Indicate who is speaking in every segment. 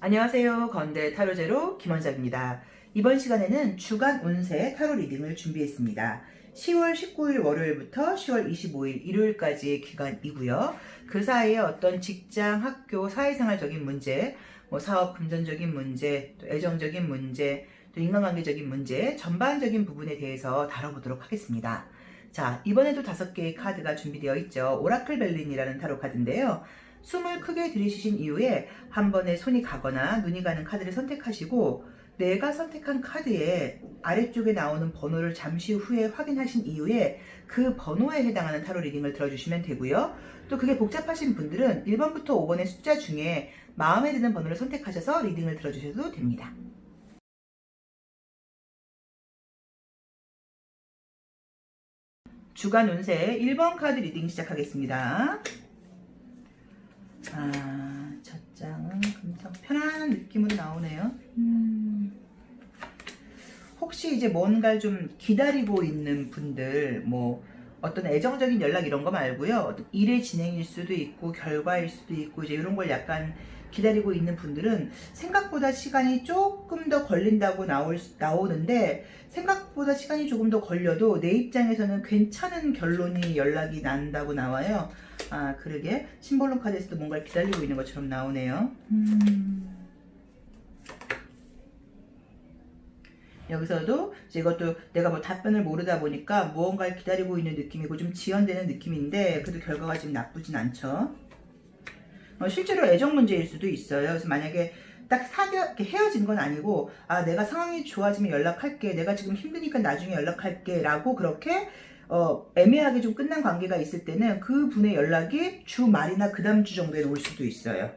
Speaker 1: 안녕하세요. 건대 타로제로 김원장입니다. 이번 시간에는 주간 운세 타로 리딩을 준비했습니다. 10월 19일 월요일부터 10월 25일 일요일까지의 기간이고요. 그 사이에 어떤 직장, 학교, 사회생활적인 문제, 사업 금전적인 문제, 또 애정적인 문제, 또 인간관계적인 문제, 전반적인 부분에 대해서 다뤄보도록 하겠습니다. 자, 이번에도 5개의 카드가 준비되어 있죠. 오라클 벨린이라는 타로 카드인데요. 숨을 크게 들이쉬신 이후에 한 번에 손이 가거나 눈이 가는 카드를 선택하시고 내가 선택한 카드의 아래쪽에 나오는 번호를 잠시 후에 확인하신 이후에 그 번호에 해당하는 타로 리딩을 들어주시면 되고요. 또 그게 복잡하신 분들은 1번부터 5번의 숫자 중에 마음에 드는 번호를 선택하셔서 리딩을 들어주셔도 됩니다. 주간 운세 1번 카드 리딩 시작하겠습니다. 첫 장은 금성 편안한 느낌으로 나오네요. 혹시 이제 뭔가를 좀 기다리고 있는 분들, 어떤 애정적인 연락 이런 거 말고요. 어떤 일의 진행일 수도 있고, 결과일 수도 있고, 이제 이런 걸 약간 기다리고 있는 분들은 생각보다 시간이 조금 더 걸린다고 나오는데, 생각보다 시간이 조금 더 걸려도 내 입장에서는 괜찮은 결론이 연락이 난다고 나와요. 그러게. 심볼론 카드에서도 뭔가를 기다리고 있는 것처럼 나오네요. 여기서도 이것도 내가 답변을 모르다 보니까 무언가를 기다리고 있는 느낌이고 좀 지연되는 느낌인데 그래도 결과가 지금 나쁘진 않죠. 실제로 애정 문제일 수도 있어요. 그래서 만약에 딱 이렇게 헤어진 건 아니고 내가 상황이 좋아지면 연락할게, 내가 지금 힘드니까 나중에 연락할게 라고 그렇게 애매하게 좀 끝난 관계가 있을 때는 그 분의 연락이 주 말이나 그 다음 주 정도에 올 수도 있어요.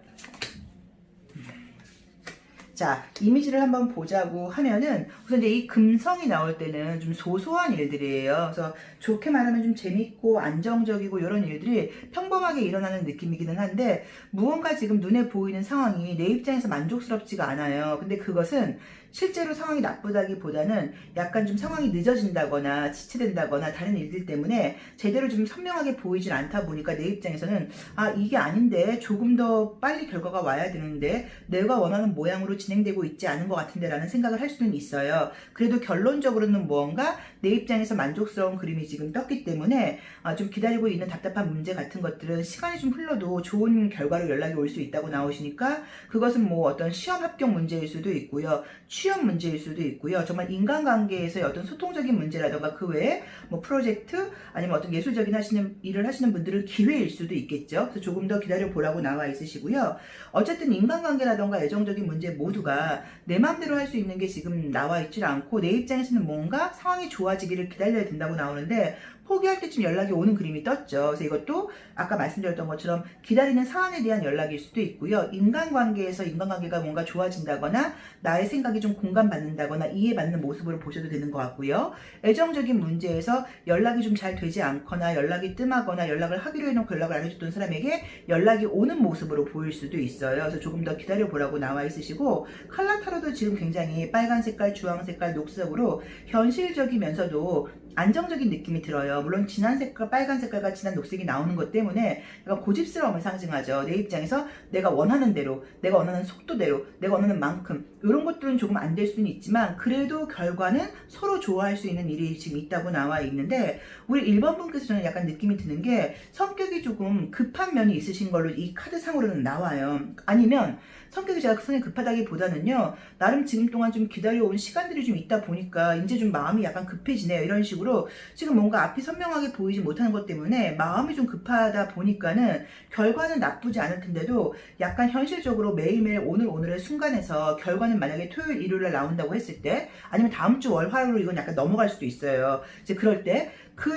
Speaker 1: 자, 이미지를 한번 보자고 하면은 우선 이제 이 금성이 나올 때는 좀 소소한 일들이에요. 그래서 좋게 말하면 좀 재밌고 안정적이고 이런 일들이 평범하게 일어나는 느낌이기는 한데 무언가 지금 눈에 보이는 상황이 내 입장에서 만족스럽지가 않아요. 근데 그것은 실제로 상황이 나쁘다기보다는 약간 좀 상황이 늦어진다거나 지체된다거나 다른 일들 때문에 제대로 좀 선명하게 보이질 않다 보니까 내 입장에서는 이게 아닌데 조금 더 빨리 결과가 와야 되는데 내가 원하는 모양으로 진행되고 있지 않은 것 같은데 라는 생각을 할 수는 있어요. 그래도 결론적으로는 무언가 내 입장에서 만족스러운 그림이 지금 떴기 때문에 좀 기다리고 있는 답답한 문제 같은 것들은 시간이 좀 흘러도 좋은 결과로 연락이 올 수 있다고 나오시니까 그것은 어떤 시험 합격 문제일 수도 있고요. 취업 문제일 수도 있고요. 정말 인간관계에서의 어떤 소통적인 문제라던가 그 외에 프로젝트 아니면 어떤 예술적인 일을 하시는 분들은 기회일 수도 있겠죠. 그래서 조금 더 기다려 보라고 나와 있으시고요. 어쨌든 인간관계라던가 애정적인 문제 모두가 내 마음대로 할 수 있는 게 지금 나와 있질 않고 내 입장에서는 뭔가 상황이 좋아지기를 기다려야 된다고 나오는데 포기할 때쯤 연락이 오는 그림이 떴죠. 그래서 이것도 아까 말씀드렸던 것처럼 기다리는 사안에 대한 연락일 수도 있고요. 인간관계에서 인간관계가 뭔가 좋아진다거나 나의 생각이 좀 공감받는다거나 이해받는 모습으로 보셔도 되는 것 같고요. 애정적인 문제에서 연락이 좀 잘 되지 않거나 연락이 뜸하거나 연락을 하기로 해놓고 연락을 안 해줬던 사람에게 연락이 오는 모습으로 보일 수도 있어요. 그래서 조금 더 기다려보라고 나와 있으시고 칼라 타로도 지금 굉장히 빨간 색깔, 주황 색깔, 녹색으로 현실적이면서도 안정적인 느낌이 들어요. 물론 진한 색깔, 빨간 색깔과 진한 녹색이 나오는 것 때문에 약간 고집스러움을 상징하죠. 내 입장에서 내가 원하는 대로, 내가 원하는 속도대로, 내가 원하는 만큼 이런 것들은 조금 안 될 수는 있지만 그래도 결과는 서로 좋아할 수 있는 일이 지금 있다고 나와 있는데 우리 1번 분께서 저는 약간 느낌이 드는 게 성격이 조금 급한 면이 있으신 걸로 이 카드상으로는 나와요. 아니면 성격이 제가 성이 급하다기보다는요. 나름 지금 동안 좀 기다려온 시간들이 좀 있다 보니까 이제 좀 마음이 약간 급해지네요. 이런 식으로 지금 뭔가 앞이 선명하게 보이지 못하는 것 때문에 마음이 좀 급하다 보니까는 결과는 나쁘지 않을 텐데도 약간 현실적으로 매일매일 오늘의 순간에서 결과는 만약에 토요일, 일요일에 나온다고 했을 때 아니면 다음 주 월, 화요일로 이건 약간 넘어갈 수도 있어요. 이제 그럴 때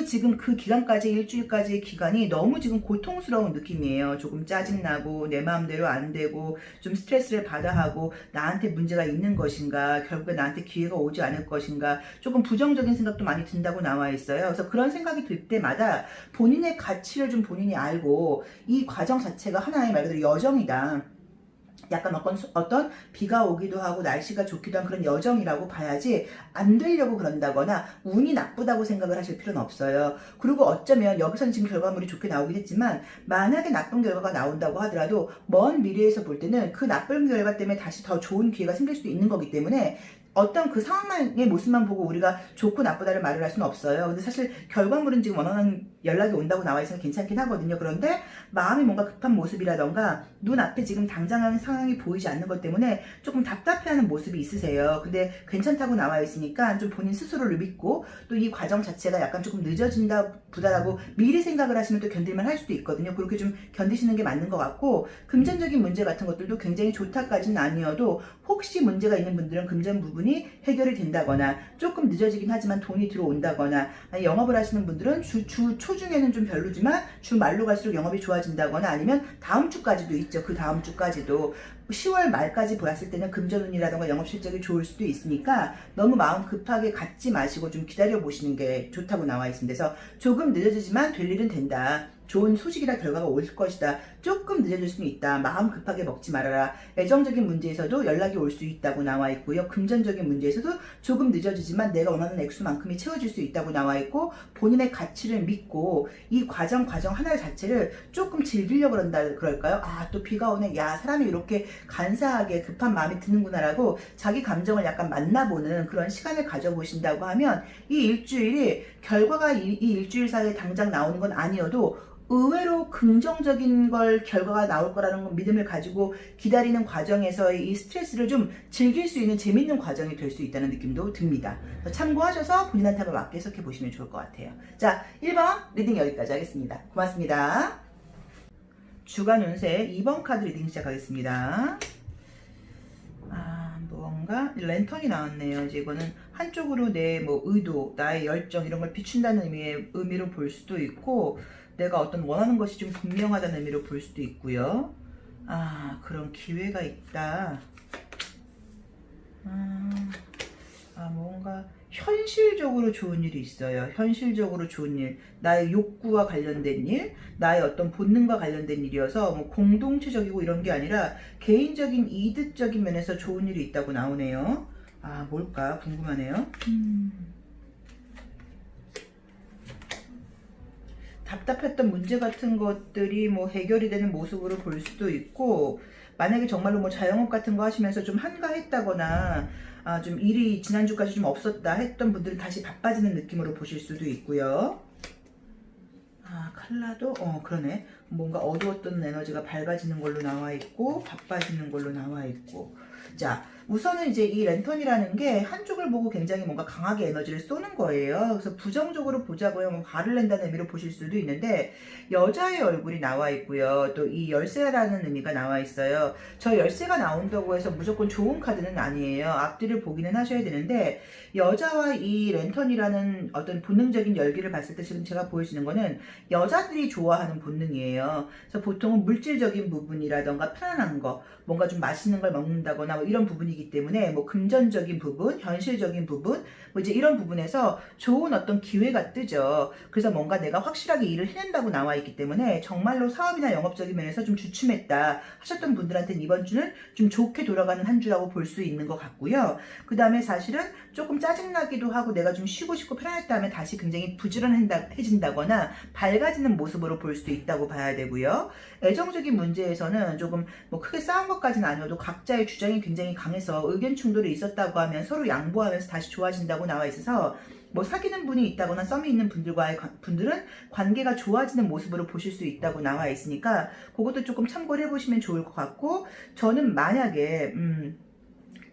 Speaker 1: 지금 그 기간까지 일주일까지의 기간이 너무 지금 고통스러운 느낌이에요. 조금 짜증나고 내 마음대로 안 되고 좀 스트레스를 받아 하고 나한테 문제가 있는 것인가 결국에 나한테 기회가 오지 않을 것인가 조금 부정적인 생각도 많이 든다고 나와 있어요. 그래서 그런 생각이 들 때마다 본인의 가치를 좀 본인이 알고 이 과정 자체가 하나의 말 그대로 여정이다. 약간 어떤 비가 오기도 하고 날씨가 좋기도 한 그런 여정이라고 봐야지, 안 되려고 그런다거나 운이 나쁘다고 생각을 하실 필요는 없어요. 그리고 어쩌면 여기서는 지금 결과물이 좋게 나오긴 했지만, 만약에 나쁜 결과가 나온다고 하더라도 먼 미래에서 볼 때는 그 나쁜 결과 때문에 다시 더 좋은 기회가 생길 수도 있는 거기 때문에, 어떤 그 상황의 모습만 보고 우리가 좋고 나쁘다를 말을 할 수는 없어요. 근데 사실 결과물은 지금 원하는 연락이 온다고 나와 있으면 괜찮긴 하거든요. 그런데 마음이 뭔가 급한 모습이라던가 눈앞에 지금 당장하는 상황이 보이지 않는 것 때문에 조금 답답해하는 모습이 있으세요. 근데 괜찮다고 나와 있으니까 좀 본인 스스로를 믿고, 또 이 과정 자체가 약간 조금 늦어진다 보다라고 미리 생각을 하시면 또 견딜만 할 수도 있거든요. 그렇게 좀 견디시는 게 맞는 것 같고, 금전적인 문제 같은 것들도 굉장히 좋다까지는 아니어도 혹시 문제가 있는 분들은 금전 부분이 해결이 된다거나, 조금 늦어지긴 하지만 돈이 들어온다거나, 아니 영업을 하시는 분들은 주 초중에는 좀 별로지만 주 말로 갈수록 영업이 좋아진다거나, 아니면 다음 주까지도 있죠. 그 다음 주까지도 10월 말까지 보았을 때는 금전운이라던가 영업 실적이 좋을 수도 있으니까 너무 마음 급하게 갖지 마시고 좀 기다려 보시는 게 좋다고 나와 있습니다. 그래서 조금 늦어지지만 될 일은 된다. 좋은 소식이나 결과가 올 것이다. 조금 늦어질 수는 있다. 마음 급하게 먹지 말아라. 애정적인 문제에서도 연락이 올 수 있다고 나와 있고요. 금전적인 문제에서도 조금 늦어지지만 내가 원하는 액수만큼이 채워질 수 있다고 나와 있고, 본인의 가치를 믿고 이 과정 하나 자체를 조금 즐기려고 그럴까요? 아, 또 비가 오네. 야, 사람이 이렇게 간사하게 급한 마음이 드는구나라고 자기 감정을 약간 만나보는 그런 시간을 가져보신다고 하면, 이 일주일이 결과가 이 일주일 사이에 당장 나오는 건 아니어도 의외로 긍정적인 결과가 나올 거라는 믿음을 가지고 기다리는 과정에서의 이 스트레스를 좀 즐길 수 있는 재밌는 과정이 될 수 있다는 느낌도 듭니다. 참고하셔서 본인한테 한번 맞게 해석해 보시면 좋을 것 같아요. 자, 1번 리딩 여기까지 하겠습니다. 고맙습니다. 주간 운세 2번 카드 리딩 시작하겠습니다. 뭔가 랜턴이 나왔네요. 이제 이거는 한쪽으로 내 의도, 나의 열정 이런 걸 비춘다는 의미로 볼 수도 있고, 내가 어떤 원하는 것이 좀 분명하다는 의미로 볼 수도 있고요. 그런 기회가 있다. 뭔가 현실적으로 좋은 일이 있어요. 현실적으로 좋은 일, 나의 욕구와 관련된 일, 나의 어떤 본능과 관련된 일이어서 공동체적이고 이런 게 아니라 개인적인 이득적인 면에서 좋은 일이 있다고 나오네요. 뭘까 궁금하네요. 답답했던 문제 같은 것들이 해결이 되는 모습으로 볼 수도 있고, 만약에 정말로 자영업 같은 거 하시면서 좀 한가했다거나, 좀 일이 지난주까지 좀 없었다 했던 분들은 다시 바빠지는 느낌으로 보실 수도 있고요. 칼라도 그러네. 뭔가 어두웠던 에너지가 밝아지는 걸로 나와 있고, 바빠지는 걸로 나와 있고. 자, 우선은 이제 이 랜턴이라는 게 한쪽을 보고 굉장히 뭔가 강하게 에너지를 쏘는 거예요. 그래서 부정적으로 보자고요. 화를 낸다는 의미로 보실 수도 있는데, 여자의 얼굴이 나와 있고요. 또 이 열쇠라는 의미가 나와 있어요. 저 열쇠가 나온다고 해서 무조건 좋은 카드는 아니에요. 앞뒤를 보기는 하셔야 되는데, 여자와 이 랜턴이라는 어떤 본능적인 열기를 봤을 때 지금 제가 보여지는 거는 여자들이 좋아하는 본능이에요. 그래서 보통은 물질적인 부분이라던가 편안한 거, 뭔가 좀 맛있는 걸 먹는다거나 이런 부분이기 때문에 금전적인 부분, 현실적인 부분, 이제 이런 부분에서 좋은 어떤 기회가 뜨죠. 그래서 뭔가 내가 확실하게 일을 해낸다고 나와 있기 때문에 정말로 사업이나 영업적인 면에서 좀 주춤했다 하셨던 분들한테는 이번 주는 좀 좋게 돌아가는 한 주라고 볼 수 있는 것 같고요. 그 다음에 사실은 조금 짜증나기도 하고 내가 좀 쉬고 싶고 편안했다 하면 다시 굉장히 부지런해진다거나 밝아지는 모습으로 볼 수도 있다고 봐야 되고요. 애정적인 문제에서는 조금 크게 싸운 것까지는 아니어도 각자의 주장이 굉장히 강해서 의견 충돌이 있었다고 하면 서로 양보하면서 다시 좋아진다고 나와 있어서, 사귀는 분이 있다거나 썸이 있는 분들은 관계가 좋아지는 모습으로 보실 수 있다고 나와 있으니까 그것도 조금 참고를 해보시면 좋을 것 같고, 저는 만약에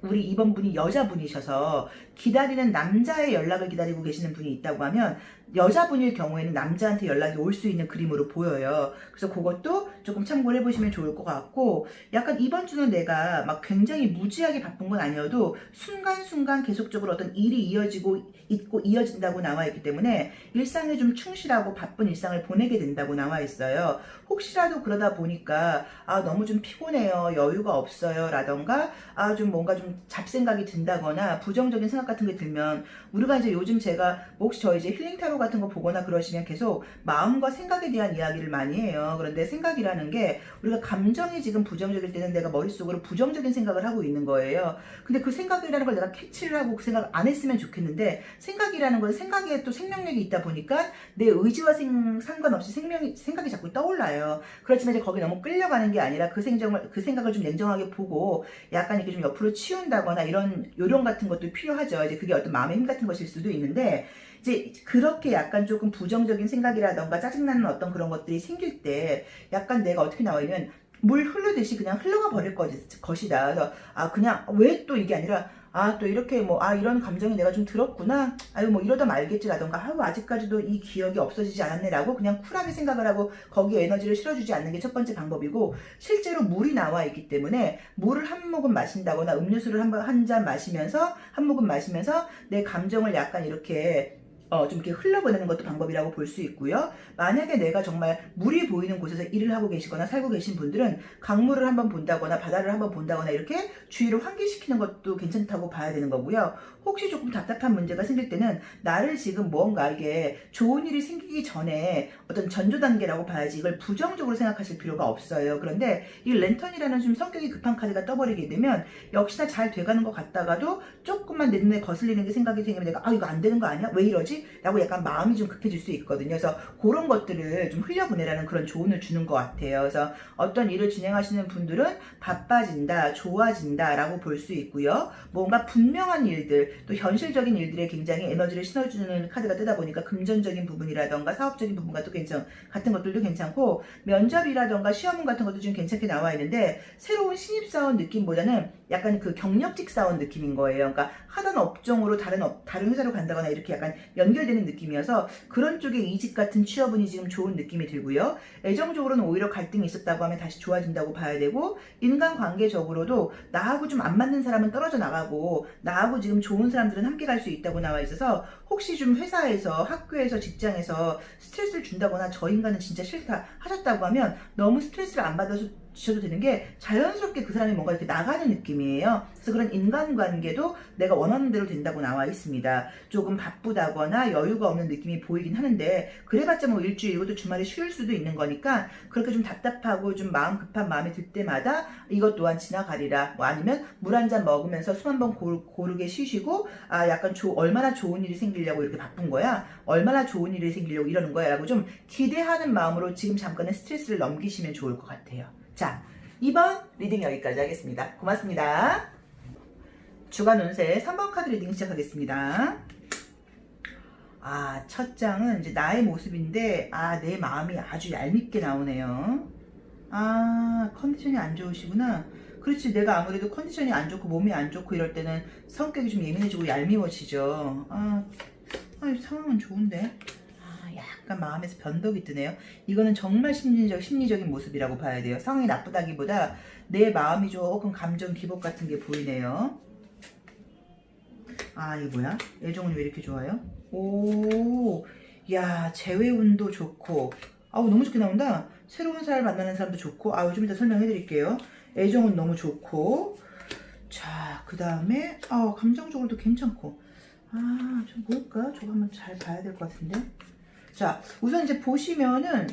Speaker 1: 우리 2번 분이 여자분이셔서 기다리는 남자의 연락을 기다리고 계시는 분이 있다고 하면, 여자분일 경우에는 남자한테 연락이 올 수 있는 그림으로 보여요. 그래서 그것도 조금 참고를 해보시면 좋을 것 같고, 약간 이번 주는 내가 굉장히 무지하게 바쁜 건 아니어도 순간순간 계속적으로 어떤 일이 이어진다고 나와 있기 때문에 일상에 좀 충실하고 바쁜 일상을 보내게 된다고 나와 있어요. 혹시라도 그러다 보니까 너무 좀 피곤해요, 여유가 없어요 라던가 좀 뭔가 좀 잡생각이 든다거나 부정적인 생각 생각 같은 게 들면 우리가 이제 요즘 제가 혹시 저 이제 힐링 타로 같은 거 보거나 그러시면 계속 마음과 생각에 대한 이야기를 많이 해요. 그런데 생각이라는 게 우리가 감정이 지금 부정적일 때는 내가 머릿속으로 부정적인 생각을 하고 있는 거예요. 근데 그 생각이라는 걸 내가 캐치를 하고 그 생각 안 했으면 좋겠는데 생각이라는 건 생각에 또 생명력이 있다 보니까 내 의지와 상관없이 생각이 자꾸 떠올라요. 그렇지만 이제 거기 너무 끌려가는 게 아니라 그 생각을 좀 냉정하게 보고 약간 이렇게 좀 옆으로 치운다거나 이런 요령 같은 것도 필요하죠. 이제 그게 어떤 마음의 힘 같은 것일 수도 있는데 이제 그렇게 약간 조금 부정적인 생각이라던가 짜증나는 어떤 그런 것들이 생길 때 약간 내가 어떻게 나와있냐면 물 흐르듯이 그냥 흘러가 버릴 것이다. 그래서 그냥 왜 또 이게 아니라 또 이렇게 뭐 이런 감정이 내가 좀 들었구나, 아유 뭐 이러다 말겠지라던가, 아직까지도 이 기억이 없어지지 않았네라고 그냥 쿨하게 생각을 하고 거기에 에너지를 실어주지 않는 게 첫 번째 방법이고, 실제로 물이 나와 있기 때문에 물을 한 모금 마신다거나 음료수를 한 잔 마시면서 한 모금 마시면서 내 감정을 약간 이렇게 좀 이렇게 흘려보내는 것도 방법이라고 볼 수 있고요. 만약에 내가 정말 물이 보이는 곳에서 일을 하고 계시거나 살고 계신 분들은 강물을 한번 본다거나 바다를 한번 본다거나 이렇게 주의를 환기시키는 것도 괜찮다고 봐야 되는 거고요. 혹시 조금 답답한 문제가 생길 때는 나를 지금 뭔가 이게 좋은 일이 생기기 전에 어떤 전조 단계라고 봐야지 이걸 부정적으로 생각하실 필요가 없어요. 그런데 이 랜턴이라는 좀 성격이 급한 카드가 떠버리게 되면 역시나 잘 돼가는 것 같다가도 조금만 내 눈에 거슬리는 게 생각이 생기면 내가 이거 안 되는 거 아니야? 왜 이러지? 라고 약간 마음이 좀 급해질 수 있거든요. 그래서 그런 것들을 좀 흘려보내라는 그런 조언을 주는 것 같아요. 그래서 어떤 일을 진행하시는 분들은 바빠진다, 좋아진다 라고 볼 수 있고요. 뭔가 분명한 일들, 또 현실적인 일들에 굉장히 에너지를 실어주는 카드가 뜨다 보니까 금전적인 부분이라던가 사업적인 부분 같은 것들도 괜찮고, 면접이라던가 시험문 같은 것도 좀 괜찮게 나와 있는데 새로운 신입사원 느낌보다는 약간 그 경력직 사원 느낌인 거예요. 그러니까 하던 업종으로 다른 회사로 간다거나 이렇게 약간 연결되는 느낌이어서 그런 쪽에 이직 같은 취업운이 지금 좋은 느낌이 들고요. 애정적으로는 오히려 갈등이 있었다고 하면 다시 좋아진다고 봐야 되고, 인간관계적으로도 나하고 좀 안 맞는 사람은 떨어져 나가고 나하고 지금 좋은 사람들은 함께 갈 수 있다고 나와 있어서, 혹시 좀 회사에서, 학교에서, 직장에서 스트레스를 준다거나 저 인간은 진짜 싫다 하셨다고 하면 너무 스트레스를 안 받아서 주셔도 되는 게 자연스럽게 그 사람이 뭔가 이렇게 나가는 느낌이에요. 그래서 그런 인간관계도 내가 원하는 대로 된다고 나와 있습니다. 조금 바쁘다거나 여유가 없는 느낌이 보이긴 하는데 그래봤자 뭐 일주일이고 또 주말에 쉴 수도 있는 거니까 그렇게 좀 답답하고 좀 마음 급한 마음이 들 때마다 이것 또한 지나가리라, 뭐 아니면 물 한 잔 먹으면서 숨 한번 고르게 쉬시고 약간 얼마나 좋은 일이 생기려고 이렇게 바쁜 거야, 얼마나 좋은 일이 생기려고 이러는 거야 라고 좀 기대하는 마음으로 지금 잠깐의 스트레스를 넘기시면 좋을 것 같아요. 자, 이번 리딩 여기까지 하겠습니다. 고맙습니다. 주간 운세 3번 카드 리딩 시작하겠습니다. 첫 장은 이제 나의 모습인데 내 마음이 아주 얄밉게 나오네요. 컨디션이 안 좋으시구나. 그렇지, 내가 아무래도 컨디션이 안 좋고 몸이 안 좋고 이럴 때는 성격이 좀 예민해지고 얄미워지죠. 상황은 좋은데 약간 마음에서 변덕이 뜨네요. 이거는 정말 심리적인 모습이라고 봐야 돼요. 상황이 나쁘다기보다 내 마음이 조금 감정 기복 같은 게 보이네요. 이거 뭐야? 애정운이 왜 이렇게 좋아요? 재회운도 좋고, 너무 좋게 나온다. 새로운 사람을 만나는 사람도 좋고, 좀 이따 설명해 드릴게요. 애정운 너무 좋고, 자, 그 다음에 감정적으로도 괜찮고, 좀 뭘까? 저거 한번 잘 봐야 될 것 같은데. 자, 우선 이제 보시면은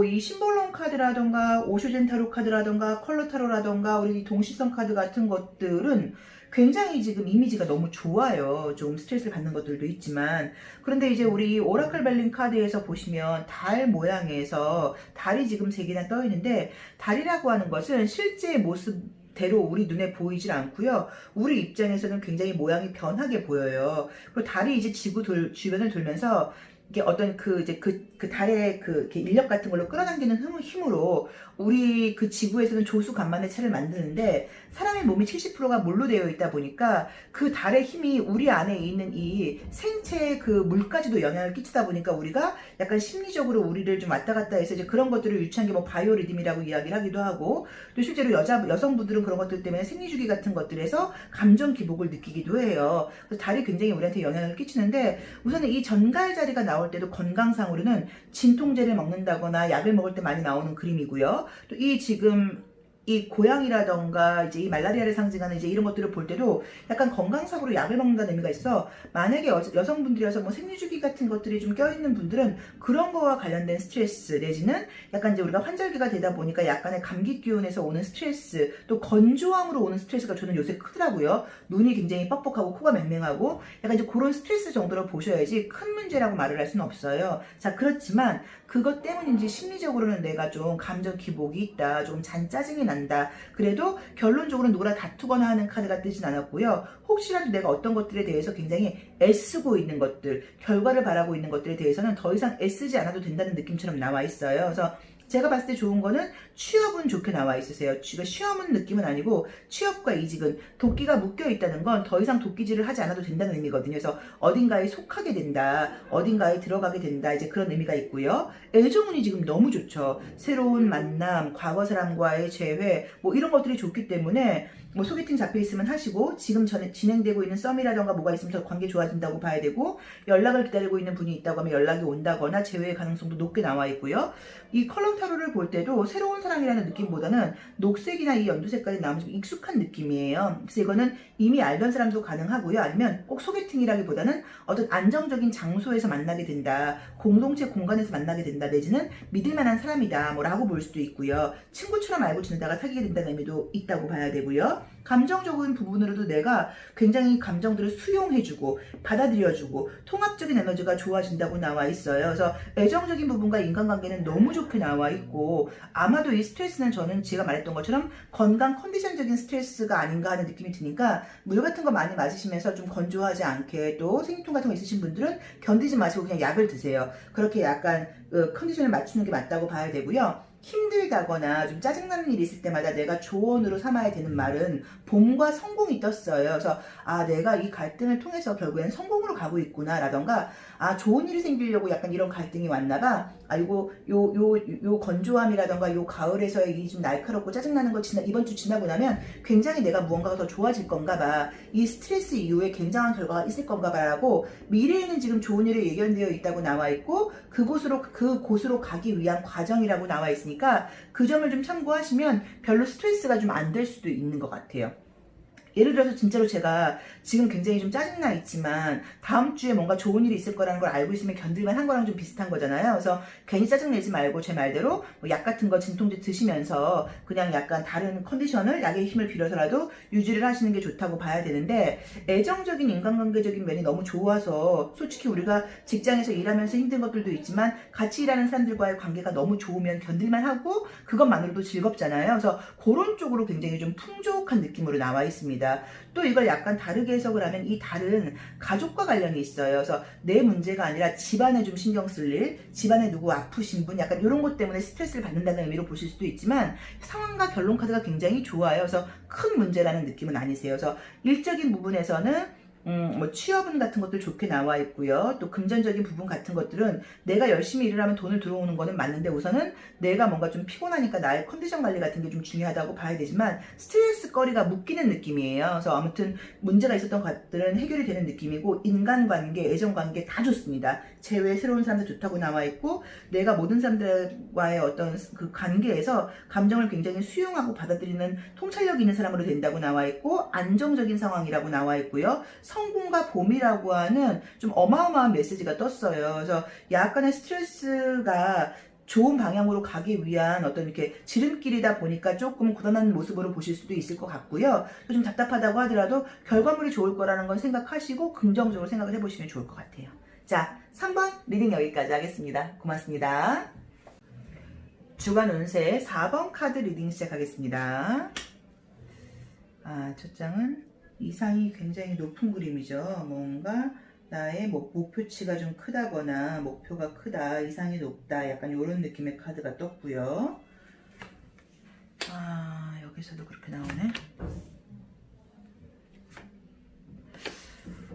Speaker 1: 이 심볼론 카드라던가 오쇼젠 타로 카드라던가 컬러 타로라던가 우리 동시성 카드 같은 것들은 굉장히 지금 이미지가 너무 좋아요. 좀 스트레스를 받는 것들도 있지만, 그런데 이제 우리 오라클 벨린 카드에서 보시면 달 모양에서 달이 지금 3개나 떠 있는데, 달이라고 하는 것은 실제 모습 대로 우리 눈에 보이질 않고요. 우리 입장에서는 굉장히 모양이 변하게 보여요. 그리고 달이 이제 지구 주변을 돌면서 이게 어떤 그 달의 이렇게 인력 같은 걸로 끌어당기는 힘으로 우리 그 지구에서는 조수 간만의 차를 만드는데, 사람의 몸이 70%가 물로 되어 있다 보니까 그 달의 힘이 우리 안에 있는 이 생체의 그 물까지도 영향을 끼치다 보니까 우리가 약간 심리적으로 우리를 좀 왔다 갔다 해서 이제 그런 것들을 유치한 게 바이오 리듬이라고 이야기를 하기도 하고, 또 실제로 여성분들은 그런 것들 때문에 생리주기 같은 것들에서 감정 기복을 느끼기도 해요. 그래서 달이 굉장히 우리한테 영향을 끼치는데, 우선은 이 전갈 자리가 나올 때도 건강상으로는 진통제를 먹는다거나 약을 먹을 때 많이 나오는 그림이고요. 또 이 지금 이 고양이라던가 이제 이 말라리아를 상징하는 이제 이런 것들을 볼 때도 약간 건강상으로 약을 먹는다는 의미가 있어. 만약에 여성분들이라서 뭐 생리주기 같은 것들이 좀 껴있는 분들은 그런 거와 관련된 스트레스 내지는 약간 이제 우리가 환절기가 되다 보니까 약간의 감기 기운에서 오는 스트레스, 또 건조함으로 오는 스트레스가 저는 요새 크더라고요. 눈이 굉장히 뻑뻑하고 코가 맹맹하고 약간 이제 그런 스트레스 정도로 보셔야지 큰 문제라고 말을 할 수는 없어요. 자, 그렇지만 그것 때문인지 심리적으로는 내가 좀 감정 기복이 있다, 좀 짜증이 난다. 그래도 결론적으로 누구랑 다투거나 하는 카드가 뜨진 않았고요. 혹시라도 내가 어떤 것들에 대해서 굉장히 애쓰고 있는 것들, 결과를 바라고 있는 것들에 대해서는 더 이상 애쓰지 않아도 된다는 느낌처럼 나와 있어요. 그래서 제가 봤을 때 좋은 거는 취업은 좋게 나와 있으세요. 시험은 느낌은 아니고 취업과 이직은 도끼가 묶여 있다는 건 더 이상 도끼질을 하지 않아도 된다는 의미거든요. 그래서 어딘가에 속하게 된다, 어딘가에 들어가게 된다, 이제 그런 의미가 있고요. 애정운이 지금 너무 좋죠. 새로운 만남, 과거 사람과의 재회, 뭐 이런 것들이 좋기 때문에 뭐 소개팅 잡혀 있으면 하시고, 지금 전에 진행되고 있는 썸이라던가 뭐가 있으면 더 관계 좋아진다고 봐야 되고, 연락을 기다리고 있는 분이 있다고 하면 연락이 온다거나 재회의 가능성도 높게 나와 있고요. 이 컬러 타로를 볼 때도 새로운 사랑이라는 느낌보다는 녹색이나 이 연두 색깔이 나오면 좀 익숙한 느낌이에요. 그래서 이거는 이미 알던 사람도 가능하고요. 아니면 꼭 소개팅이라기보다는 어떤 안정적인 장소에서 만나게 된다, 공동체 공간에서 만나게 된다, 내지는 믿을 만한 사람이다 뭐라고 볼 수도 있고요. 친구처럼 알고 지내다가 사귀게 된다는 의미도 있다고 봐야 되고요. 감정적인 부분으로도 내가 굉장히 감정들을 수용해주고 받아들여주고 통합적인 에너지가 좋아진다고 나와 있어요. 그래서 애정적인 부분과 인간관계는 너무 좋게 나와 있고, 아마도 이 스트레스는 저는 제가 말했던 것처럼 건강 컨디션적인 스트레스가 아닌가 하는 느낌이 드니까, 물 같은 거 많이 마시면서 좀 건조하지 않게, 또 생리통 같은 거 있으신 분들은 견디지 마시고 그냥 약을 드세요. 그렇게 약간 컨디션을 맞추는 게 맞다고 봐야 되고요. 힘들다거나 좀 짜증나는 일이 있을 때마다 내가 조언으로 삼아야 되는 말은 봄과 성공이 떴어요. 그래서 내가 이 갈등을 통해서 결국엔 성공으로 가고 있구나 라던가, 좋은 일이 생기려고 약간 이런 갈등이 왔나봐. 요 건조함이라던가 요 가을에서의 이 좀 날카롭고 짜증나는 거 이번 주 지나고 나면 굉장히 내가 무언가가 더 좋아질 건가 봐, 이 스트레스 이후에 굉장한 결과가 있을 건가 봐라고, 미래에는 지금 좋은 일이 예견되어 있다고 나와 있고, 그곳으로 가기 위한 과정이라고 나와 있으니까 그 점을 좀 참고하시면 별로 스트레스가 좀 안 될 수도 있는 것 같아요. 예를 들어서 진짜로 제가 지금 굉장히 좀 짜증나 있지만 다음 주에 뭔가 좋은 일이 있을 거라는 걸 알고 있으면 견딜만 한 거랑 좀 비슷한 거잖아요. 그래서 괜히 짜증내지 말고 제 말대로 약 같은 거 진통제 드시면서 그냥 약간 다른 컨디션을 약의 힘을 빌어서라도 유지를 하시는 게 좋다고 봐야 되는데, 애정적인 인간관계적인 면이 너무 좋아서 솔직히 우리가 직장에서 일하면서 힘든 것들도 있지만 같이 일하는 사람들과의 관계가 너무 좋으면 견딜만 하고 그것만으로도 즐겁잖아요. 그래서 그런 쪽으로 굉장히 좀 풍족한 느낌으로 나와 있습니다. 또 이걸 약간 다르게 해석을 하면 이 달은 가족과 관련이 있어요. 그래서 내 문제가 아니라 집안에 좀 신경 쓸 일, 집안에 누구 아프신 분, 약간 이런 것 때문에 스트레스를 받는다는 의미로 보실 수도 있지만, 상황과 결론 카드가 굉장히 좋아요. 그래서 큰 문제라는 느낌은 아니세요. 그래서 일적인 부분에서는 뭐 취업운 같은 것들 좋게 나와 있고요. 또 금전적인 부분 같은 것들은 내가 열심히 일을 하면 돈을 들어오는 거는 맞는데, 우선은 내가 뭔가 좀 피곤하니까 나의 컨디션 관리 같은 게 좀 중요하다고 봐야 되지만 스트레스 거리가 묶이는 느낌이에요. 그래서 아무튼 문제가 있었던 것들은 해결이 되는 느낌이고, 인간관계, 애정관계 다 좋습니다. 제외 새로운 사람들 좋다고 나와 있고, 내가 모든 사람들과의 어떤 그 관계에서 감정을 굉장히 수용하고 받아들이는 통찰력 있는 사람으로 된다고 나와 있고, 안정적인 상황이라고 나와 있고요. 성공과 봄이라고 하는 좀 어마어마한 메시지가 떴어요. 그래서 약간의 스트레스가 좋은 방향으로 가기 위한 어떤 이렇게 지름길이다 보니까 조금 고단한 모습으로 보실 수도 있을 것 같고요. 좀 답답하다고 하더라도 결과물이 좋을 거라는 건 생각하시고 긍정적으로 생각을 해보시면 좋을 것 같아요. 자, 3번 리딩 여기까지 하겠습니다. 고맙습니다. 주간 운세 4번 카드 리딩 시작하겠습니다. 첫 장은 이상이 굉장히 높은 그림이죠. 뭔가 나의 목표치가 좀 크다거나 목표가 크다, 이상이 높다, 약간 이런 느낌의 카드가 떴고요. 여기서도 그렇게 나오네.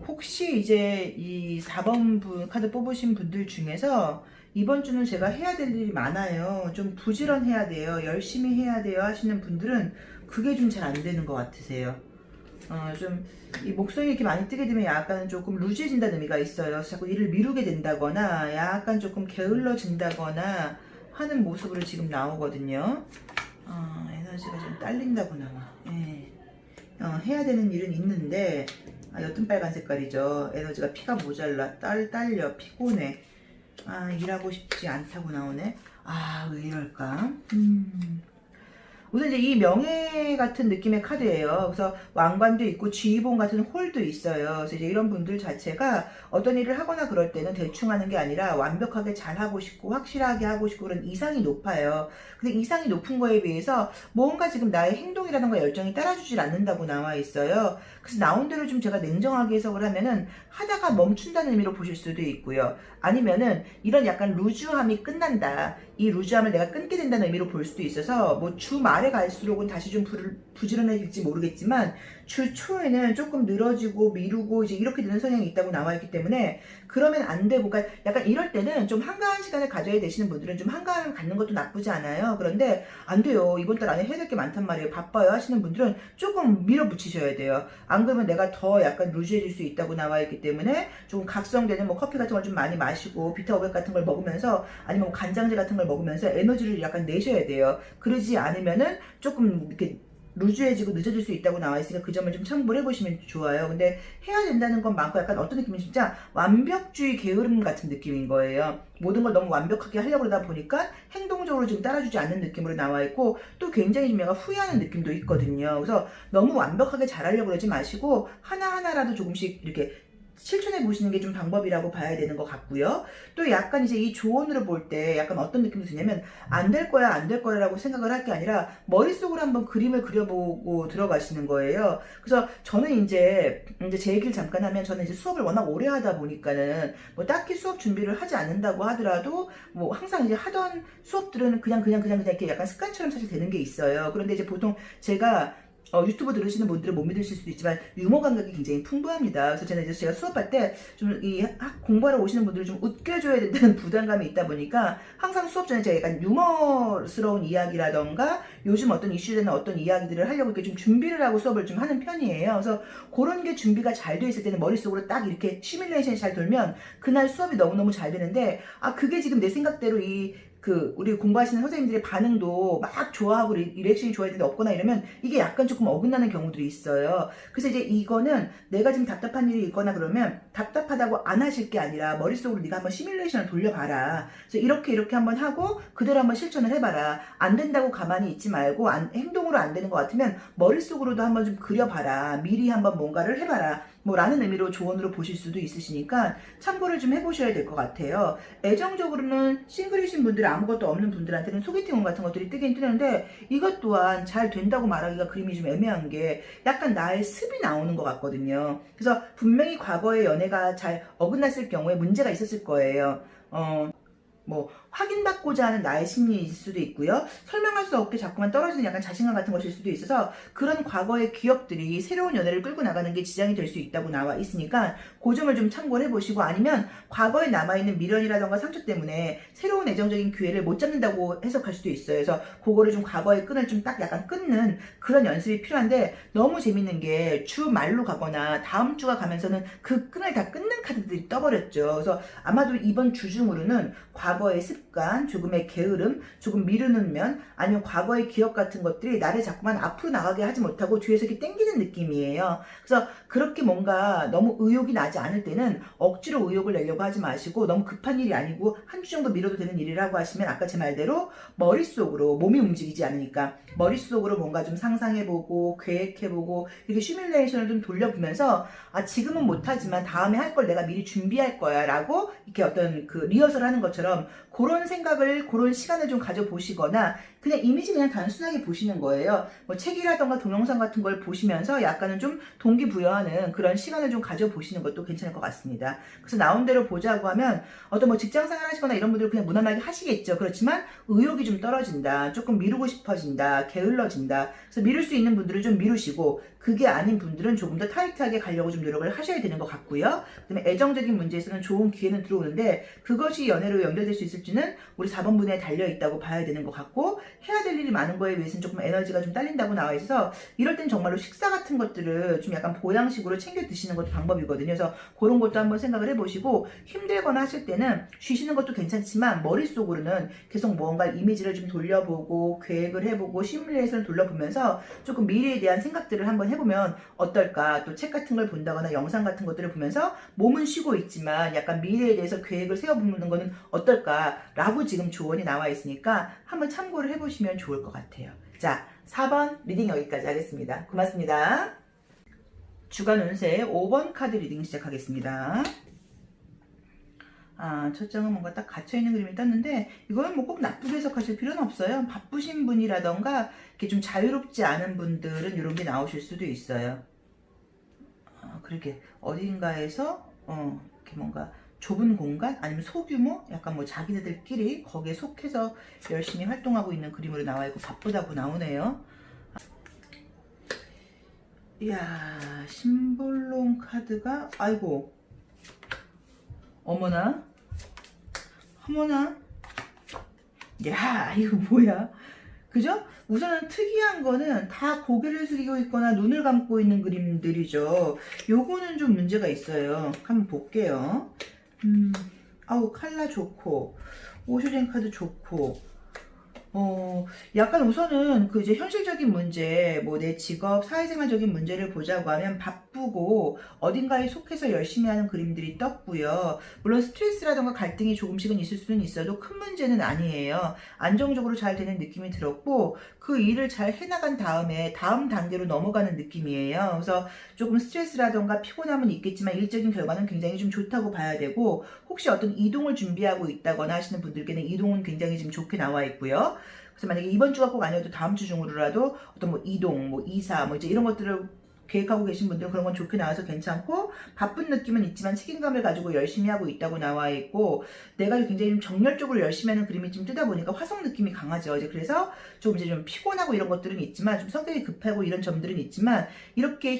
Speaker 1: 혹시 이제 이 4번 카드 뽑으신 분들 중에서 이번 주는 제가 해야 될 일이 많아요, 좀 부지런해야 돼요, 열심히 해야 돼요 하시는 분들은 그게 좀 잘 안 되는 것 같으세요. 좀 이 목성이 이렇게 많이 뜨게 되면 약간 조금 루즈해진다는 의미가 있어요. 자꾸 일을 미루게 된다거나 약간 조금 게을러진다거나 하는 모습으로 지금 나오거든요. 에너지가 좀 딸린다고 나와. 예. 해야 되는 일은 있는데, 옅은 빨간 색깔이죠. 에너지가 피가 모자라. 딸려. 피곤해. 일하고 싶지 않다고 나오네. 왜 이럴까? 우선 이제 이 명예 같은 느낌의 카드예요. 그래서 왕관도 있고 지휘봉 같은 홀도 있어요. 그래서 이제 이런 분들 자체가 어떤 일을 하거나 그럴 때는 대충 하는 게 아니라 완벽하게 잘 하고 싶고 확실하게 하고 싶고 그런 이상이 높아요. 근데 이상이 높은 거에 비해서 뭔가 지금 나의 행동이라든가 열정이 따라주질 않는다고 나와 있어요. 그래서 나온 대로 좀 제가 냉정하게 해석을 하면은 하다가 멈춘다는 의미로 보실 수도 있고요. 아니면은 이런 약간 루즈함이 끝난다. 이 루즈함을 내가 끊게 된다는 의미로 볼 수도 있어서 뭐 주 말에 갈수록은 다시 좀 부지런해질지 모르겠지만 주 초에는 조금 늘어지고 미루고 이제 이렇게 되는 성향이 있다고 나와 있기 때문에 그러면 안 되고, 그러니까 약간 이럴 때는 좀 한가한 시간을 가져야 되시는 분들은 좀 한가함을 갖는 것도 나쁘지 않아요. 그런데 안 돼요. 이번 달 안에 해야 될 게 많단 말이에요. 바빠요 하시는 분들은 조금 밀어붙이셔야 돼요. 안 그러면 내가 더 약간 루즈해질 수 있다고 나와 있기 때문에 조금 각성되는 뭐 커피 같은 걸 좀 많이 마시고 비타500 같은 걸 먹으면서 아니면 뭐 간장제 같은 걸 먹으면서 에너지를 약간 내셔야 돼요. 그러지 않으면은 조금 이렇게 루즈해지고 늦어질 수 있다고 나와 있으니까 그 점을 좀 참고를 해보시면 좋아요. 근데 해야 된다는 건 많고 약간 어떤 느낌이 진짜 완벽주의 게으름 같은 느낌인 거예요. 모든 걸 너무 완벽하게 하려고 그러다 보니까 행동적으로 지금 따라주지 않는 느낌으로 나와 있고 또 굉장히 좀 약간 후회하는 느낌도 있거든요. 그래서 너무 완벽하게 잘하려고 그러지 마시고 하나하나라도 조금씩 이렇게 실천해 보시는 게 좀 방법이라고 봐야 되는 것 같고요. 또 약간 이제 이 조언으로 볼 때 약간 어떤 느낌이 드냐면 안 될 거야 안 될 거라고 생각을 할 게 아니라 머릿속으로 한번 그림을 그려보고 들어가시는 거예요. 그래서 저는 이제 제 얘기를 잠깐 하면 저는 이제 수업을 워낙 오래 하다 보니까는 뭐 딱히 수업 준비를 하지 않는다고 하더라도 뭐 항상 이제 하던 수업들은 그냥 이렇게 약간 습관처럼 사실 되는 게 있어요. 그런데 이제 보통 제가 유튜브 들으시는 분들은 못 믿으실 수도 있지만 유머 감각이 굉장히 풍부합니다. 그래서 저는 이제 제가 수업할 때 좀 이 공부하러 오시는 분들을 좀 웃겨줘야 된다는 부담감이 있다 보니까 항상 수업 전에 제가 약간 유머스러운 이야기라던가 요즘 어떤 이슈되는 어떤 이야기들을 하려고 이렇게 좀 준비를 하고 수업을 좀 하는 편이에요. 그래서 그런 게 준비가 잘 돼 있을 때는 머릿속으로 딱 이렇게 시뮬레이션이 잘 돌면 그날 수업이 너무너무 잘 되는데 그게 지금 내 생각대로 우리 공부하시는 선생님들의 반응도 막 좋아하고 리액션이 좋아야 되는데 없거나 이러면 이게 약간 조금 어긋나는 경우들이 있어요. 그래서 이제 이거는 내가 지금 답답한 일이 있거나 그러면 답답하다고 안 하실 게 아니라 머릿속으로 네가 한번 시뮬레이션을 돌려봐라. 그래서 이렇게 한번 하고 그대로 한번 실천을 해봐라. 안 된다고 가만히 있지 말고 행동으로 안 되는 것 같으면 머릿속으로도 한번 좀 그려봐라. 미리 한번 뭔가를 해봐라. 라는 의미로 조언으로 보실 수도 있으시니까 참고를 좀 해보셔야 될 것 같아요. 애정적으로는 싱글이신 분들 아무것도 없는 분들한테는 소개팅원 같은 것들이 뜨긴 뜨는데 이것 또한 잘 된다고 말하기가 그림이 좀 애매한 게 약간 나의 습이 나오는 것 같거든요. 그래서 분명히 과거의 연애가 잘 어긋났을 경우에 문제가 있었을 거예요. 확인받고자 하는 나의 심리일 수도 있고요. 설명할 수 없게 자꾸만 떨어지는 약간 자신감 같은 것일 수도 있어서 그런 과거의 기억들이 새로운 연애를 끌고 나가는 게 지장이 될 수 있다고 나와 있으니까 그 점을 좀 참고를 해보시고 아니면 과거에 남아있는 미련이라던가 상처 때문에 새로운 애정적인 기회를 못 잡는다고 해석할 수도 있어요. 그래서 그거를 좀 과거의 끈을 좀 딱 약간 끊는 그런 연습이 필요한데 너무 재밌는 게 주 말로 가거나 다음 주가 가면서는 그 끈을 다 끊는 카드들이 떠버렸죠. 그래서 아마도 이번 주 중으로는 과거의 습관, 조금의 게으름, 조금 미루는 면, 아니면 과거의 기억 같은 것들이 나를 자꾸만 앞으로 나가게 하지 못하고 뒤에서 이렇게 땡기는 느낌이에요. 그래서 그렇게 뭔가 너무 의욕이 나지 않을 때는 억지로 의욕을 내려고 하지 마시고 너무 급한 일이 아니고 한 주 정도 미뤄도 되는 일이라고 하시면 아까 제 말대로 머릿속으로 몸이 움직이지 않으니까 머릿속으로 뭔가 좀 상상해보고 계획해보고 이렇게 시뮬레이션을 좀 돌려보면서 지금은 못하지만 다음에 할 걸 내가 미리 준비할 거야 라고 이렇게 어떤 그 리허설 하는 것처럼 그런 생각을 그런 시간을 좀 가져보시거나 그냥 이미지 그냥 단순하게 보시는 거예요. 책이라던가 동영상 같은 걸 보시면서 약간은 좀 동기부여하는 그런 시간을 좀 가져보시는 것도 괜찮을 것 같습니다. 그래서 나온 대로 보자고 하면 어떤 직장생활 하시거나 이런 분들은 그냥 무난하게 하시겠죠. 그렇지만 의욕이 좀 떨어진다. 조금 미루고 싶어진다. 게을러진다. 그래서 미룰 수 있는 분들은 좀 미루시고 그게 아닌 분들은 조금 더 타이트하게 가려고 좀 노력을 하셔야 되는 것 같고요. 그다음에 애정적인 문제에서는 좋은 기회는 들어오는데 그것이 연애로 연결될 수 있을지는 우리 4번 분에 달려 있다고 봐야 되는 것 같고, 해야 될 일이 많은 거에 비해서는 조금 에너지가 좀 딸린다고 나와 있어서 이럴 땐 정말로 식사 같은 것들을 좀 약간 보양식으로 챙겨 드시는 것도 방법이거든요. 그래서 그런 것도 한번 생각을 해보시고, 힘들거나 하실 때는 쉬시는 것도 괜찮지만 머릿속으로는 계속 뭔가 이미지를 좀 돌려보고 계획을 해보고 시뮬레이션을 돌려보면서 조금 미래에 대한 생각들을 한번 해보면 어떨까. 또 책 같은 걸 본다거나 영상 같은 것들을 보면서 몸은 쉬고 있지만 약간 미래에 대해서 계획을 세워보는 거는 어떨까라고 지금 조언이 나와 있으니까 한번 참고를 해보시면 좋을 것 같아요. 자, 4번 리딩 여기까지 하겠습니다. 고맙습니다. 주간 운세 5번 카드 리딩 시작하겠습니다. 첫 장은 뭔가 딱 갇혀있는 그림이 떴는데, 이거는 뭐 꼭 나쁘게 해석하실 필요는 없어요. 바쁘신 분이라던가 이렇게 좀 자유롭지 않은 분들은 이런 게 나오실 수도 있어요. 그렇게 어딘가에서 이렇게 뭔가 좁은 공간 아니면 소규모 약간 뭐 자기네들끼리 거기에 속해서 열심히 활동하고 있는 그림으로 나와 있고 바쁘다고 나오네요. 이야, 심볼롱 카드가 아이고 어머나 야, 이거 뭐야, 그죠? 우선은 특이한 거는 다 고개를 숙이고 있거나 눈을 감고 있는 그림들이죠. 요거는 좀 문제가 있어요. 한번 볼게요. 아우, 칼라 좋고 오쇼젠 카드 좋고, 약간 우선은 그 이제 현실적인 문제, 뭐 내 직업, 사회생활적인 문제를 보자고 하면 바쁘고 어딘가에 속해서 열심히 하는 그림들이 떴고요. 물론 스트레스라던가 갈등이 조금씩은 있을 수는 있어도 큰 문제는 아니에요. 안정적으로 잘 되는 느낌이 들었고, 그 일을 잘 해나간 다음에 다음 단계로 넘어가는 느낌이에요. 그래서 조금 스트레스라던가 피곤함은 있겠지만 일적인 결과는 굉장히 좀 좋다고 봐야 되고, 혹시 어떤 이동을 준비하고 있다거나 하시는 분들께는 이동은 굉장히 좀 좋게 나와 있고요. 그래서 만약에 이번 주가 꼭 아니어도 다음 주 중으로라도 어떤 뭐 이동, 뭐 이사, 뭐 이제 이런 것들을 계획하고 계신 분들은 그런 건 좋게 나와서 괜찮고, 바쁜 느낌은 있지만 책임감을 가지고 열심히 하고 있다고 나와 있고, 내가 굉장히 좀 정열적으로 열심히 하는 그림이 좀 뜨다 보니까 화성 느낌이 강하죠. 이제 그래서 좀 이제 좀 피곤하고 이런 것들은 있지만, 좀 성격이 급하고 이런 점들은 있지만, 이렇게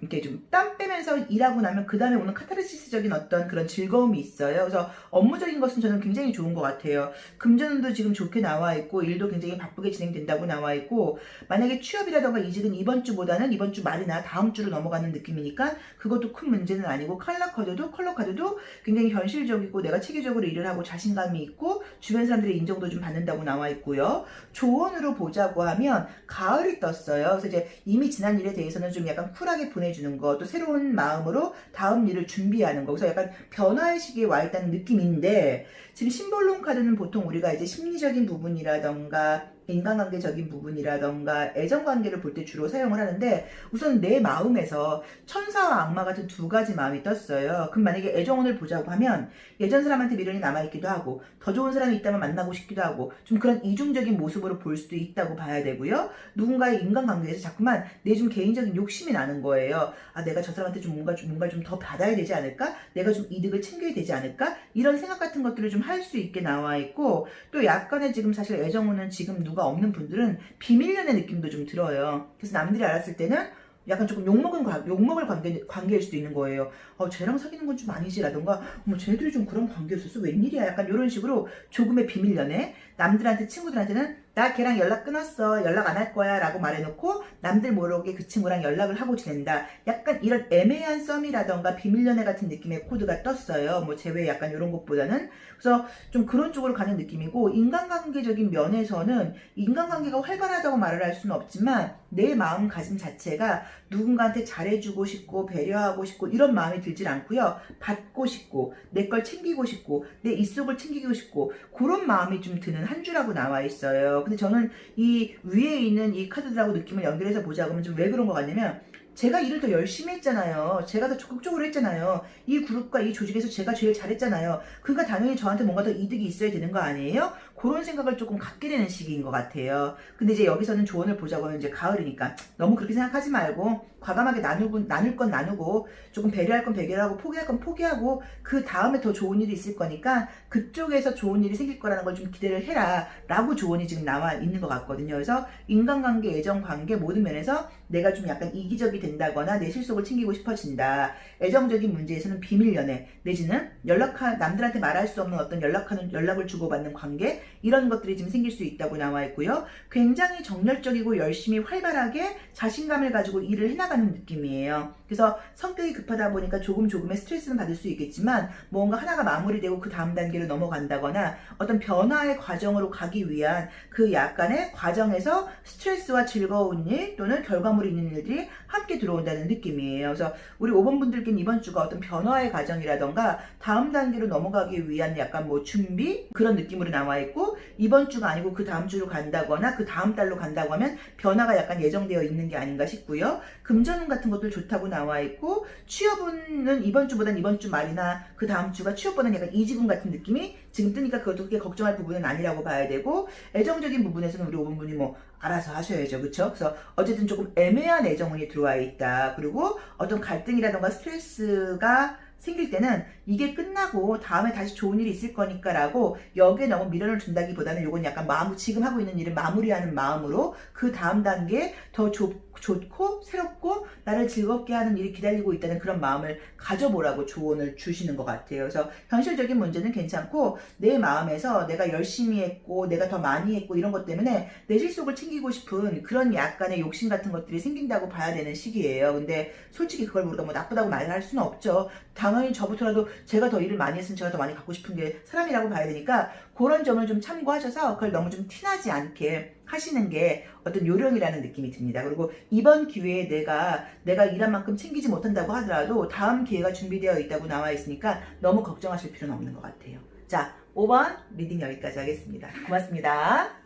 Speaker 1: 이렇게 좀 땀 빼면서 일하고 나면 그 다음에 오는 카타르시스적인 어떤 그런 즐거움이 있어요. 그래서 업무적인 것은 저는 굉장히 좋은 것 같아요. 금전운도 지금 좋게 나와 있고, 일도 굉장히 바쁘게 진행된다고 나와 있고, 만약에 취업이라던가 이직은 이번 주보다는 이번 주 말이나 다음 주로 넘어가는 느낌이니까 그것도 큰 문제는 아니고, 컬러 카드도 굉장히 현실적이고 내가 체계적으로 일을 하고 자신감이 있고 주변 사람들의 인정도 좀 받는다고 나와 있고요. 조언으로 보자고 하면 가을이 떴어요. 그래서 이제 이미 지난 일에 대해서는 좀 약간 쿨하게 보내주는 거, 또 새로운 마음으로 다음 일을 준비하는 거, 그래서 약간 변화의 시기에 와 있다는 느낌인데, 지금 심볼론 카드는 보통 우리가 이제 심리적인 부분이라던가 인간관계적인 부분이라던가 애정관계를 볼 때 주로 사용을 하는데, 우선 내 마음에서 천사와 악마 같은 두 가지 마음이 떴어요. 그럼 만약에 애정운을 보자고 하면 예전 사람한테 미련이 남아있기도 하고, 더 좋은 사람이 있다면 만나고 싶기도 하고, 좀 그런 이중적인 모습으로 볼 수도 있다고 봐야 되고요. 누군가의 인간관계에서 자꾸만 내 좀 개인적인 욕심이 나는 거예요. 내가 저 사람한테 좀 뭔가 좀 더 받아야 되지 않을까? 내가 좀 이득을 챙겨야 되지 않을까? 이런 생각 같은 것들을 좀 할 수 있게 나와 있고, 또 약간의 지금 사실 애정운은 지금 누가 없는 분들은 비밀연애 느낌도 좀 들어요. 그래서 남들이 알았을 때는 약간 조금 욕먹을 관계일 수도 있는 거예요. 쟤랑 사귀는 건 좀 아니지라던가, 쟤들이 좀 그런 관계였었어, 웬일이야, 약간 이런 식으로 조금의 비밀연애. 남들한테, 친구들한테는 나 걔랑 연락 끊었어, 연락 안 할 거야 라고 말해놓고 남들 모르게 그 친구랑 연락을 하고 지낸다. 약간 이런 애매한 썸이라던가 비밀연애 같은 느낌의 코드가 떴어요. 뭐 제외 약간 이런 것보다는. 그래서 좀 그런 쪽으로 가는 느낌이고, 인간관계적인 면에서는 인간관계가 활발하다고 말을 할 수는 없지만 내 마음가짐 자체가 누군가한테 잘해주고 싶고 배려하고 싶고 이런 마음이 들질 않고요. 받고 싶고 내 걸 챙기고 싶고 내 입속을 챙기고 싶고 그런 마음이 좀 드는 한 주라고 나와 있어요. 근데 저는 이 위에 있는 이 카드들하고 느낌을 연결해서 보자고 하면 좀 왜 그런 것 같냐면, 제가 일을 더 열심히 했잖아요. 제가 더 적극적으로 했잖아요. 이 그룹과 이 조직에서 제가 제일 잘했잖아요. 그러니까 당연히 저한테 뭔가 더 이득이 있어야 되는 거 아니에요? 그런 생각을 조금 갖게 되는 시기인 것 같아요. 근데 이제 여기서는 조언을 보자고 하면 이제 가을이니까 너무 그렇게 생각하지 말고 과감하게 나눌 건 나누고 조금 배려할 건 배려하고 포기할 건 포기하고 그 다음에 더 좋은 일이 있을 거니까 그쪽에서 좋은 일이 생길 거라는 걸 좀 기대를 해라 라고 조언이 지금 나와 있는 것 같거든요. 그래서 인간관계, 애정관계 모든 면에서 내가 좀 약간 이기적이 된다거나 내 실속을 챙기고 싶어진다. 애정적인 문제에서는 비밀 연애 내지는 남들한테 말할 수 없는 어떤 연락을 주고받는 관계 이런 것들이 지금 생길 수 있다고 나와 있고요. 굉장히 정열적이고 열심히 활발하게 자신감을 가지고 일을 해나가는 느낌이에요. 그래서 성격이 급하다 보니까 조금의 스트레스는 받을 수 있겠지만 뭔가 하나가 마무리되고 그 다음 단계로 넘어간다거나 어떤 변화의 과정으로 가기 위한 그 약간의 과정에서 스트레스와 즐거운 일 또는 결과물이 있는 일들이 함께 들어온다는 느낌이에요. 그래서 우리 5번 분들께는 이번 주가 어떤 변화의 과정이라던가 다음 단계로 넘어가기 위한 약간 뭐 준비 그런 느낌으로 나와 있고 이번 주가 아니고 그 다음 주로 간다거나 그 다음 달로 간다고 하면 변화가 약간 예정되어 있는 게 아닌가 싶고요. 금전운 같은 것들 좋다고 나와 있고 취업운은 이번 주보단 이번 주 말이나 그 다음 주가 취업보다는 약간 이직운 같은 느낌이 지금 뜨니까 그것도 그렇게 걱정할 부분은 아니라고 봐야 되고 애정적인 부분에서는 우리 5번분이 뭐 알아서 하셔야죠. 그쵸? 그래서 어쨌든 조금 애매한 애정운이 들어와 있다. 그리고 어떤 갈등이라던가 스트레스가 생길 때는 이게 끝나고 다음에 다시 좋은 일이 있을 거니까 라고 여기에 너무 미련을 준다기보다는 요건 약간 지금 하고 있는 일을 마무리하는 마음으로 그 다음 단계에 더 좋고 새롭고 나를 즐겁게 하는 일이 기다리고 있다는 그런 마음을 가져보라고 조언을 주시는 것 같아요. 그래서 현실적인 문제는 괜찮고 내 마음에서 내가 열심히 했고 내가 더 많이 했고 이런 것 때문에 내 실속을 챙기고 싶은 그런 약간의 욕심 같은 것들이 생긴다고 봐야 되는 시기예요. 근데 솔직히 그걸 우리가 뭐 나쁘다고 말을 할 수는 없죠. 당연히 저부터라도 제가 더 일을 많이 했으면 제가 더 많이 갖고 싶은 게 사람이라고 봐야 되니까 그런 점을 좀 참고하셔서 그걸 너무 좀 티나지 않게 하시는 게 어떤 요령이라는 느낌이 듭니다. 그리고 이번 기회에 내가 일한 만큼 챙기지 못한다고 하더라도 다음 기회가 준비되어 있다고 나와 있으니까 너무 걱정하실 필요는 없는 것 같아요. 자, 5번 리딩 여기까지 하겠습니다. 고맙습니다.